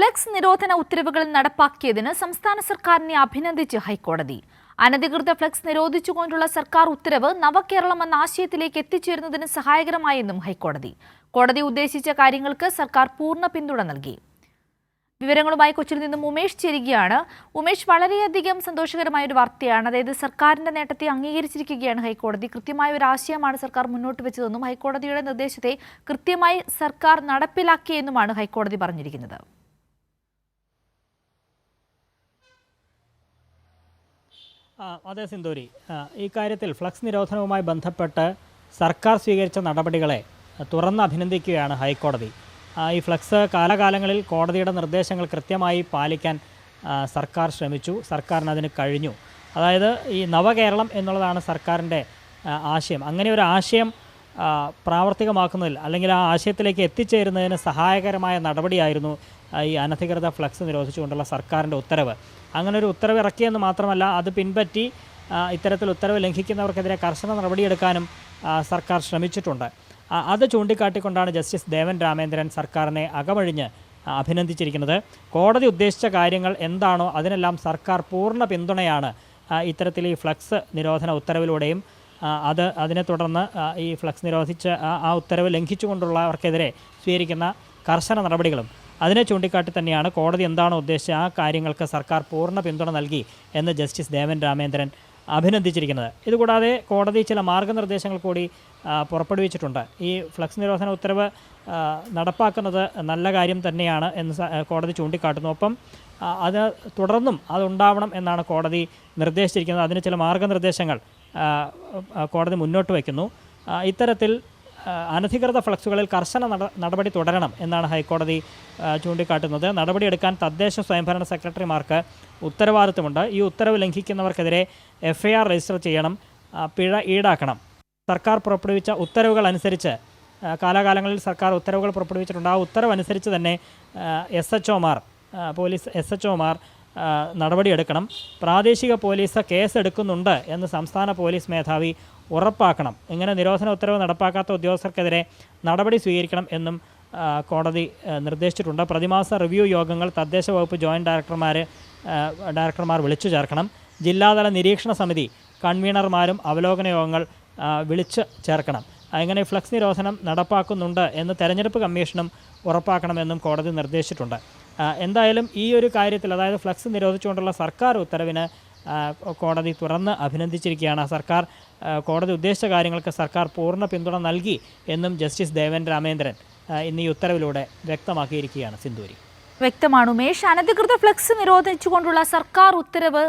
Flex നിരോധന ഉത്തരവുകൾ നടപ്പാക്കിയതിന് സംസ്ഥാന സർക്കാരിനെ അഭിനന്ദിച്ച് ഹൈക്കോടതി. അനധികൃത ഫ്ലെക്സ് നിരോധിച്ചുകൊണ്ടുള്ള സർക്കാർ ഉത്തരവ് നവകേരളം എന്ന ആശയത്തിലേക്ക് എത്തിച്ചേരുന്നതിന് സഹായകരമായെന്നും ഹൈക്കോടതി. കോടതി ഉദ്ദേശിച്ച കാര്യങ്ങൾക്ക് സർക്കാർ പൂർണ്ണ പിന്തുണ നൽകി. വിവരങ്ങളുമായി കൊച്ചിയിൽ നിന്നും ഉമേഷ് ചേരുകയാണ്. ഉമേഷ്, വളരെയധികം സന്തോഷകരമായ ഒരു വാർത്തയാണ്. അതായത് സർക്കാരിന്റെ നേട്ടത്തെ അംഗീകരിച്ചിരിക്കുകയാണ് ഹൈക്കോടതി. കൃത്യമായ ഒരു ആശയമാണ് സർക്കാർ മുന്നോട്ട് വെച്ചതെന്നും ഹൈക്കോടതിയുടെ നിർദ്ദേശത്തെ കൃത്യമായി സർക്കാർ നടപ്പിലാക്കിയെന്നുമാണ് ഹൈക്കോടതി പറഞ്ഞിരിക്കുന്നത്. അതെ സിന്ധൂരി, ഈ കാര്യത്തിൽ ഫ്ലക്സ് നിരോധനവുമായി ബന്ധപ്പെട്ട് സർക്കാർ സ്വീകരിച്ച നടപടികളെ തുറന്ന് അഭിനന്ദിക്കുകയാണ് ഹൈക്കോടതി. ഈ ഫ്ലക്സ് കാലകാലങ്ങളിൽ കോടതിയുടെ നിർദ്ദേശങ്ങൾ കൃത്യമായി പാലിക്കാൻ സർക്കാർ ശ്രമിച്ചു, സർക്കാരിന് അതിന് കഴിഞ്ഞു. അതായത് ഈ നവകേരളം എന്നുള്ളതാണ് സർക്കാരിൻ്റെ ആശയം. അങ്ങനെ ഒരു ആശയം പ്രാവർത്തികമാക്കുന്നതിൽ അല്ലെങ്കിൽ ആ ആശയത്തിലേക്ക് എത്തിച്ചേരുന്നതിന് സഹായകരമായ നടപടിയായിരുന്നു ഈ അനധികൃത ഫ്ലക്സ് നിരോധിച്ചുകൊണ്ടുള്ള സർക്കാരിൻ്റെ ഉത്തരവ്. അങ്ങനെ ഒരു ഉത്തരവ് ഇറക്കിയെന്ന് മാത്രമല്ല, അത് പിൻപറ്റി ഇത്തരത്തിൽ ഉത്തരവ് ലംഘിക്കുന്നവർക്കെതിരെ കർശന നടപടിയെടുക്കാനും സർക്കാർ ശ്രമിച്ചിട്ടുണ്ട്. അത് ചൂണ്ടിക്കാട്ടിക്കൊണ്ടാണ് ജസ്റ്റിസ് ദേവൻ രാമേന്ദ്രൻ സർക്കാരിനെ അകമഴിഞ്ഞ് അഭിനന്ദിച്ചിരിക്കുന്നത്. കോടതി ഉദ്ദേശിച്ച കാര്യങ്ങൾ എന്താണോ അതിനെല്ലാം സർക്കാർ പൂർണ്ണ പിന്തുണയാണ് ഇത്തരത്തിൽ ഈ ഫ്ലക്സ് നിരോധന ഉത്തരവിലൂടെയും അതിനെ തുടർന്ന് ഈ ഫ്ലക്സ് നിരോധിച്ച ആ ഉത്തരവ് ലംഘിച്ചുകൊണ്ടുള്ളവർക്കെതിരെ സ്വീകരിക്കുന്ന കർശന നടപടികളും അതിനെ ചൂണ്ടിക്കാട്ടി തന്നെയാണ് കോടതി എന്താണോ ഉദ്ദേശിച്ച ആ കാര്യങ്ങൾക്ക് സർക്കാർ പൂർണ്ണ പിന്തുണ നൽകി എന്ന് ജസ്റ്റിസ് ദേവൻ രാമേന്ദ്രൻ അഭിനന്ദിച്ചിരിക്കുന്നത്. ഇതുകൂടാതെ കോടതി ചില മാർഗ്ഗനിർദ്ദേശങ്ങൾ കൂടി പുറപ്പെടുവിച്ചിട്ടുണ്ട്. ഈ ഫ്ലക്സ് നിരോധന ഉത്തരവ് നടപ്പാക്കുന്നത് നല്ല കാര്യം തന്നെയാണ് എന്ന് കോടതി ചൂണ്ടിക്കാട്ടുന്നു. ഒപ്പം അത് തുടർന്നും അതുണ്ടാവണം എന്നാണ് കോടതി നിർദ്ദേശിച്ചിരിക്കുന്നത്. അതിന് ചില മാർഗ്ഗനിർദ്ദേശങ്ങൾ കോടതി മുന്നോട്ട് വയ്ക്കുന്നു. ഇത്തരത്തിൽ അനധികൃത ഫ്ലക്സുകളിൽ കർശന നടപടി തുടരണം എന്നാണ് ഹൈക്കോടതി ചൂണ്ടിക്കാട്ടുന്നത്. നടപടിയെടുക്കാൻ തദ്ദേശ സ്വയംഭരണ സെക്രട്ടറിമാർക്ക് ഉത്തരവാദിത്തമുണ്ട്. ഈ ഉത്തരവ് ലംഘിക്കുന്നവർക്കെതിരെ FIR രജിസ്റ്റർ ചെയ്യണം, പിഴ ഈടാക്കണം. സർക്കാർ പുറപ്പെടുവിച്ച ഉത്തരവുകൾ അനുസരിച്ച് കാലാകാലങ്ങളിൽ സർക്കാർ ഉത്തരവുകൾ പുറപ്പെടുവിച്ചിട്ടുണ്ട്. ആ ഉത്തരവനുസരിച്ച് തന്നെ പോലീസ് SHOമാർ നടപടിയെടുക്കണം. പ്രാദേശിക പോലീസ് കേസെടുക്കുന്നുണ്ട് എന്ന് സംസ്ഥാന പോലീസ് മേധാവി ഉറപ്പാക്കണം. ഇങ്ങനെ നിരോധന ഉത്തരവ് നടപ്പാക്കാത്ത ഉദ്യോഗസ്ഥർക്കെതിരെ നടപടി സ്വീകരിക്കണം എന്നും കോടതി നിർദ്ദേശിച്ചിട്ടുണ്ട്. പ്രതിമാസ റിവ്യൂ യോഗങ്ങൾ തദ്ദേശ വകുപ്പ് ജോയിൻറ്റ് ഡയറക്ടർമാർ വിളിച്ചു ചേർക്കണം. ജില്ലാതല നിരീക്ഷണ സമിതി കൺവീനർമാരും അവലോകന യോഗങ്ങൾ വിളിച്ച് ചേർക്കണം. അങ്ങനെ ഫ്ലക്സ് നിരോധനം നടപ്പാക്കുന്നുണ്ട് എന്ന് തെരഞ്ഞെടുപ്പ് കമ്മീഷനും ഉറപ്പാക്കണമെന്നും കോടതി നിർദ്ദേശിച്ചിട്ടുണ്ട്. എന്തായാലും ഈ ഒരു കാര്യത്തിൽ, അതായത് ഫ്ലക്സ് നിരോധിച്ചുകൊണ്ടുള്ള സർക്കാർ ഉത്തരവിന് കോടതി തുറന്ന് അഭിനന്ദിച്ചിരിക്കുകയാണ്. സർക്കാർ കോടതി ഉദ്ദേശിച്ച കാര്യങ്ങൾക്ക് സർക്കാർ പൂർണ്ണ പിന്തുണ നൽകി എന്നും ജസ്റ്റിസ് ദേവൻ രാമേന്ദ്രൻ ഇന്ന് ഈ ഉത്തരവിലൂടെ വ്യക്തമാക്കിയിരിക്കുകയാണ്. സിന്ധൂരി, വ്യക്തമാണ് ഉമേഷ്. അനധികൃത ഫ്ലക്സ് നിരോധിച്ചുകൊണ്ടുള്ള സർക്കാർ ഉത്തരവ്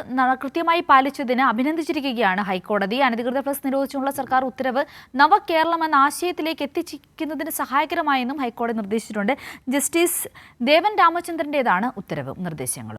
കൃത്യമായി പാലിച്ചതിന് അഭിനന്ദിച്ചിരിക്കുകയാണ് ഹൈക്കോടതി. അനധികൃത ഫ്ലക്സ് നിരോധിച്ചുകൊണ്ടുള്ള സർക്കാർ ഉത്തരവ് നവകേരളം എന്ന ആശയത്തിലേക്ക് എത്തിക്കുന്നതിന് സഹായകരമായെന്നും ഹൈക്കോടതി നിർദ്ദേശിച്ചിട്ടുണ്ട്. ജസ്റ്റിസ് ദേവൻ രാമചന്ദ്രൻ്റേതാണ് ഉത്തരവ് നിർദ്ദേശങ്ങൾ.